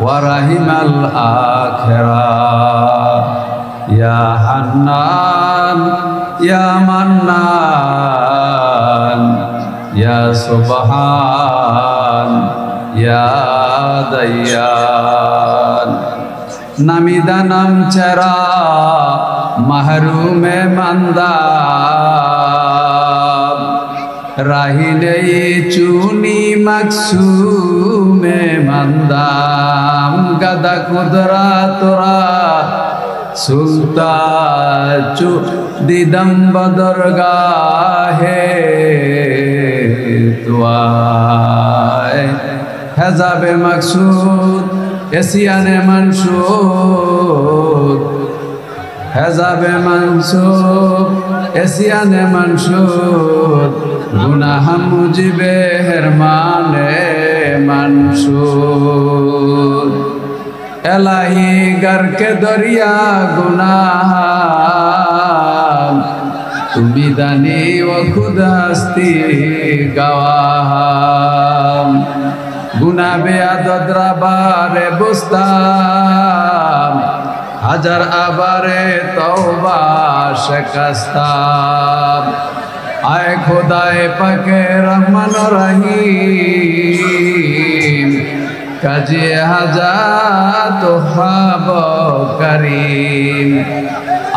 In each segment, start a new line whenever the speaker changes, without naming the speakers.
ورحم الآخرة يا حنان يا منان يا سبحان يا ديان নামিদা নাম চেরা মাহরুমে মান্দা রাহিলে চুনি মাকসুমে মান্দাম গাদা কুদরা তোরা সুলতান চু দিদম বদরগাহে তুয়ায় হেজাবে মকসুদ এসিয়ানে মনসুদ হেজাবে মনসুদ এসিয়ানে মনসুদ গুনাহ মুজিবে হেরমানে মনসুদ এলাহি গরকে দরিয়া গুনাহ তুমি দানি ও খুদা হস্তি গওয়াহ গুনা বেয়াদত রাবারে বুস্তাম হাজার আবারে তওবা শিকস্তাম আয় খোদায়ে পাকে রহমান রহিম কাজে হাজাত হাব করিম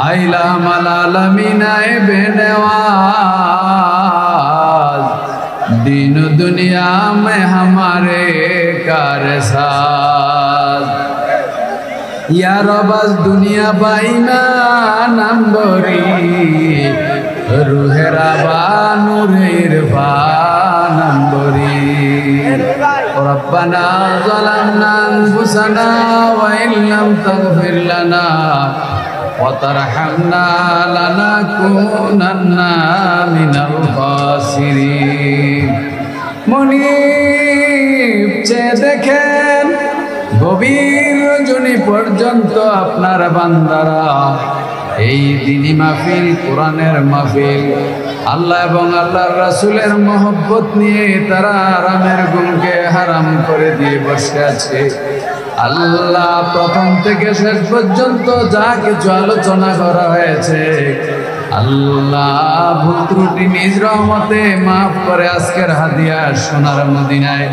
আইলা মাল আলামিন আইবে नवाज दीन दुनिया में हमारे कारसाज या रबाज दुनिया बाईना नंबरी रूहेरा बानुरेर बानंबरी रब्बना ज़लमना अनफुसना व इन लम तगफिर लना वतरहमना लनकुनन्ना मिनल खासिरिन मुनीब चे देखें गभीर रजनी पर्यन्त आपनार बान्दारा এই দিনী মাহফিল কোরআনের মাহফিল আল্লাহ এবং আল্লাহর রাসূলের মহব্বত নিয়ে তারা আরামের গুণকে হারাম করে দিয়ে বসে আছে। আল্লাহ প্রথম থেকে শেষ পর্যন্ত যা কিছু আলোচনা করা হয়েছে আল্লাহ ভুল ত্রুটি নিজ রহমতে মাফ করে আজকের হাদিয়া সোনার মদিনায়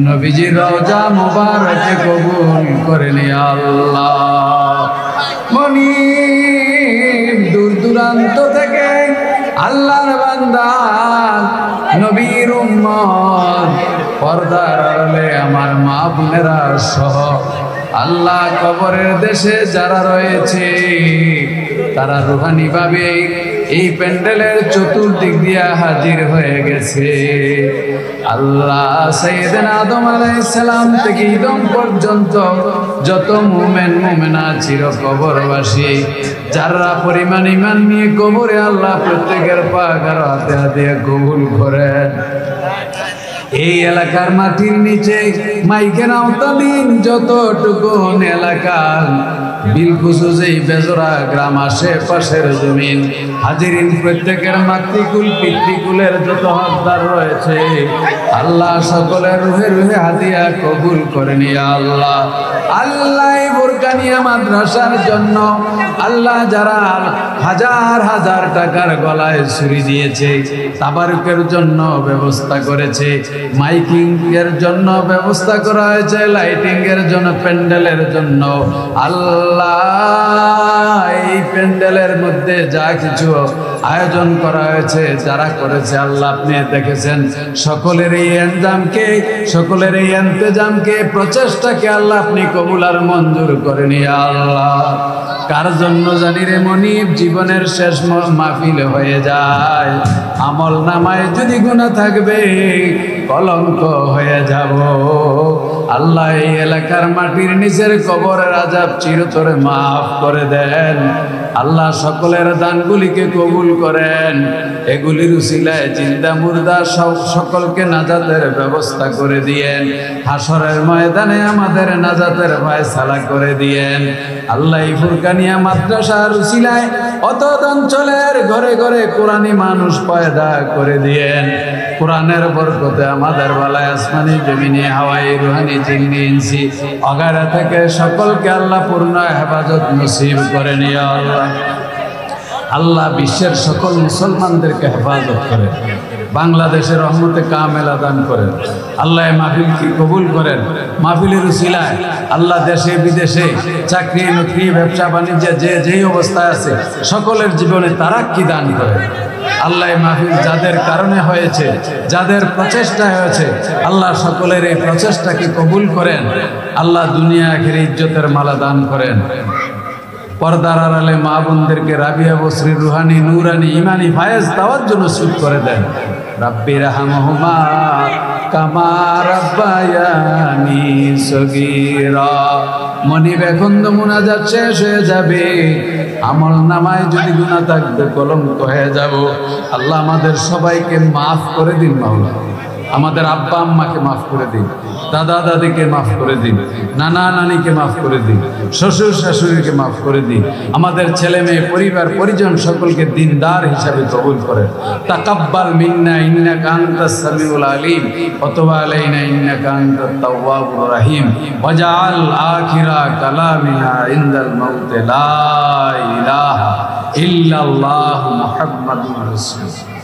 নবীজির রওজা মুবারকে কবুল করে নিয়ে আল্লাহ মুনিব দূর দূরান্ত থেকে আল্লাহর বান্দা নবীর উম্মত পর্দার আড়ালে আমার মা বোনেরা সহ আল্লাহ কবরের দেশে যারা রয়েছে তারা রুহানি ভাবে এই প্যান্ডেলের চতুর্দিক দিয়ে হাজির হয়ে গেছে। আল্লাহ সাইয়েদনা আদম আলাইহিস সালাম থেকে ঈদম পর্যন্ত যত মুমিন মুমিনা চির কবরবাসী যারা পরিমাণ ঈমান নিয়ে কবরে আল্লাহ প্রত্যেকের পাক আর হাতে হাতে কবুল করেন। এই এলাকার মাটির নিচে মাইকের আওতাধীন যতটুকু এলাকা বিলখুসুস এই বেজরা গ্রাম আশেপাশের জমিন হাজিরিন প্রত্যেকের মাতৃকুল পিতৃকুলের যত হকদার রয়েছে আল্লাহ সকলের রুহে রুহে হাদিয়া কবুল করে নিয়ে আল্লাহ আল্লাহ এই বোরকানিয়া মাদ্রাসার জন্য আল্লাহ যারা হাজার হাজার টাকার গলায় ছুরি দিয়েছে তাবারুকের জন্য ব্যবস্থা করেছে মাইকিং এর জন্য ব্যবস্থা করা হয়েছে লাইটিং এর জন্য প্যান্ডেলের জন্য আল্লাহ এই প্যান্ডেলের মধ্যে যা কিছু আয়োজন করা হয়েছে যারা করেছে আল্লাহ আপনি দেখেছেন সকলের এই ইন্তজামকে সকলের এই ইন্তজামকে প্রচেষ্টাকে আল্লাহ আপনি কবুল আর মঞ্জুর করে নিয়ে আল্লাহ কার জন্য জানি রে মনিব জীবনের শেষ মাহফিল হয়ে যায় আমল নামায় যদি গুনাহ থাকবে কলঙ্ক হয়ে যাব আল্লাহ এই এলাকার মাটির নিচের কবরের আযাব চিরতরে মাফ করে দেন আল্লাহ সকলের দানগুলিকে কবুল করেন এগুলির উসিলায় জিন্দা মুর্দা সকলকে নাজাতের ব্যবস্থা করে দিয়েন হাসরের ময়দানে আমাদের নাজাতের ফয়সালা করে দিয়েন আল্লাহ এই ফুরকানিয়া মাদ্রাসার উসিলায় অত অঞ্চলের ঘরে ঘরে কোরআনি মানুষ পয়দা করে দিয়েন কোরআনের বরকতে আমাদের বেলায় আসমানি জমিনি হাওয়াই রুহানি জিন্নি ইনসি অগারা থেকে সকলকে আল্লাহ পূর্ণ হেফাজত নসিব করে নিয়ে আল্লাহ। আল্লাহ বিশ্বের সকল মুসলমানদেরকে হেফাজত করেন, বাংলাদেশের রহমতে কামেলা দান করেন। আল্লাহ মাহফিলকে কবুল করেন। মাহফিলের উসিলায় আল্লাহ দেশে বিদেশে চাকরি নকরি ব্যবসা বাণিজ্যে যে যেই অবস্থায় আছে সকলের জীবনে তারাক্কি দান করেন। আল্লাহ মাহফিল যাদের কারণে হয়েছে, যাদের প্রচেষ্টায় হয়েছে, আল্লাহ সকলের এই প্রচেষ্টাকে কবুল করেন। আল্লাহ দুনিয়া আখিরে ইজ্জতের মালা দান করেন। পর্দার আড়ালে মা বোনদেরকে রাবিয়া বসরি রুহানি নুরানি ইমানি ফায়েজ দেওয়ার জন্য সুদ করে দেন। রাব্বি রাহমহুমা কামা রাব্বায়ানি সগীরা। মনিব এখন তো মুনাজাত শেষ হয়ে যাবে, আমল নামায় যদি গুনাহ থাকবে কলঙ্ক হয়ে যাব। আল্লাহ আমাদের সবাইকে মাফ করে দিন মাওলা। আমাদের আব্বা আম্মাকে মাফ করে দিন, দাদা দাদিকে মাফ করে দিন, নানা নানিকে মাফ করে দিন, শ্বশুর শাশুড়িকে মাফ করে দিন। আমাদের ছেলে মেয়ে পরিবার পরিজন সকলকে দিনদার হিসাবে কবুল করেন। তাকাব্বাল মিন্না ইন্নাকা আনতাস সামিউল আলিম ওয়া তুব আলাইনা ইন্নাকা আনতাত তাওয়াবুর রহিম ওয়াজআল আখিরা কালামিনা ইনদাল মাউত লা ইলাহা ইল্লাল্লাহু মুহাম্মাদুর রাসূলুল্লাহ।